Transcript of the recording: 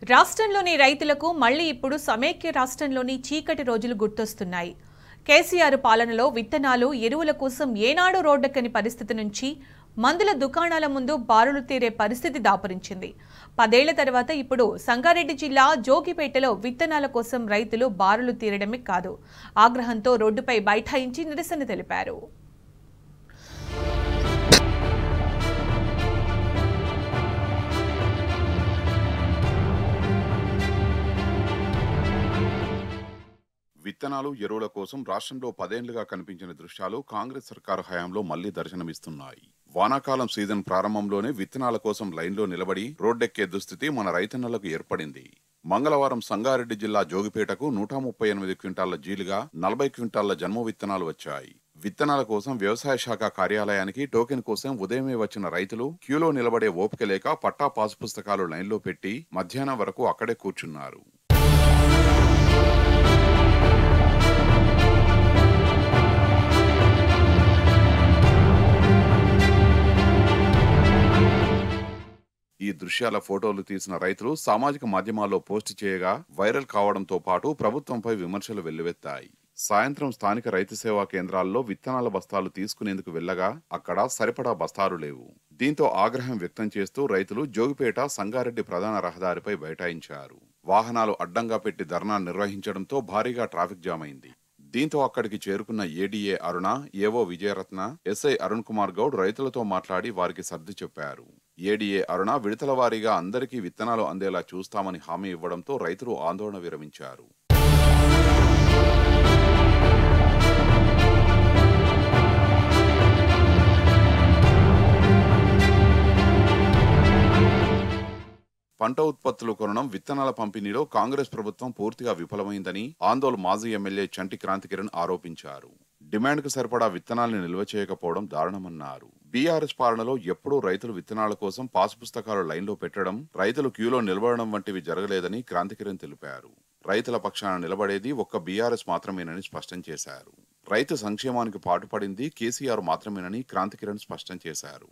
రాష్ట్రంలోని రైతులకు మళ్లీ ఇప్పుడు సమైక్య రాష్ట్రంలోని చీకటి రోజులు గుర్తొస్తున్నాయి. కేసీఆర్ పాలనలో విత్తనాలు, ఎరువుల కోసం ఏనాడూ రోడ్డెక్కని పరిస్థితి నుంచి మందుల దుకాణాల ముందు బారులు తీరే పరిస్థితి దాపురించింది. 10 ఏళ్ల తర్వాత ఇప్పుడు సంగారెడ్డి జిల్లా జోగిపేటలో విత్తనాల కోసం రైతులు బారులు తీరడమే కాదు, ఆగ్రహంతో రోడ్డుపై బైఠాయించి నిరసన తెలిపారు. విత్తనాలు, ఎరువుల కోసం రాష్ట్రంలో 10 ఏళ్లుగా కనిపించిన దృశ్యాలు కాంగ్రెస్ సర్కారు హయాంలో మళ్లీ దర్శనమిస్తున్నాయి. వానాకాలం సీజన్ ప్రారంభంలోనే విత్తనాల కోసం లైన్లో నిలబడి రోడ్డెక్కే దుస్థితి మన రైతన్నలకు ఏర్పడింది. మంగళవారం సంగారెడ్డి జిల్లా జోగిపేటకు 138 క్వింటాళ్ల జీలుగా 40 క్వింటాళ్ల జన్మ విత్తనాలు వచ్చాయి. విత్తనాల కోసం వ్యవసాయ శాఖ కార్యాలయానికి టోకెన్ కోసం ఉదయమే వచ్చిన రైతులు క్యూలో నిలబడే ఓపిక లేక పట్టా పాసు పుస్తకాలు లైన్లో పెట్టి మధ్యాహ్నం వరకు అక్కడే కూర్చున్నారు. ఈ దృశ్యాల ఫోటోలు తీసిన రైతులు సామాజిక మాధ్యమాల్లో పోస్టు చేయగా వైరల్ కావడంతో పాటు ప్రభుత్వంపై విమర్శలు వెల్లువెత్తాయి. సాయంత్రం స్థానిక రైతు సేవా కేంద్రాల్లో విత్తనాల బస్తాలు తీసుకునేందుకు వెళ్లగా అక్కడ సరిపడా బస్తాలు లేవు. దీంతో ఆగ్రహం వ్యక్తం చేస్తూ రైతులు జోగిపేట సంగారెడ్డి ప్రధాన రహదారిపై బైఠాయించారు. వాహనాలు అడ్డంగా పెట్టి ధర్నా నిర్వహించడంతో భారీగా ట్రాఫిక్ జామ్ అయింది. దీంతో అక్కడికి చేరుకున్న ఏడీఏ అరుణ, ఏవో విజయరత్న, ఎస్ఐ అరుణ్ కుమార్ గౌడ్ రైతులతో మాట్లాడి వారికి సర్ది చెప్పారు. ఏడీఏ అరుణ విడతల వారీగా అందరికీ విత్తనాలు అందేలా చూస్తామని హామీ ఇవ్వడంతో రైతులు ఆందోళన విరమించారు. పంట ఉత్పత్తులు కొనడం, విత్తనాల పంపిణీలో కాంగ్రెస్ ప్రభుత్వం పూర్తిగా విఫలమైందని ఆందోళన మాజీ ఎమ్మెల్యే చంటి క్రాంతికిరణ్ ఆరోపించారు. డిమాండ్కు సరిపడా విత్తనాలను నిల్వ చేయకపోవడం దారుణమన్నారు. బీఆర్ఎస్ పాలనలో ఎప్పుడూ రైతులు విత్తనాల కోసం పాసు పుస్తకాలు లైన్లో పెట్టడం, రైతులు క్యూలో నిలబడడం వంటివి జరగలేదని క్రాంతికిరణ్ తెలిపారు. రైతుల పక్షాన నిలబడేది ఒక్క బీఆర్ఎస్ మాత్రమేనని స్పష్టం చేశారు. రైతు సంక్షేమానికి పాటుపడింది కేసీఆర్ మాత్రమేనని క్రాంతికిరణ్ స్పష్టం చేశారు.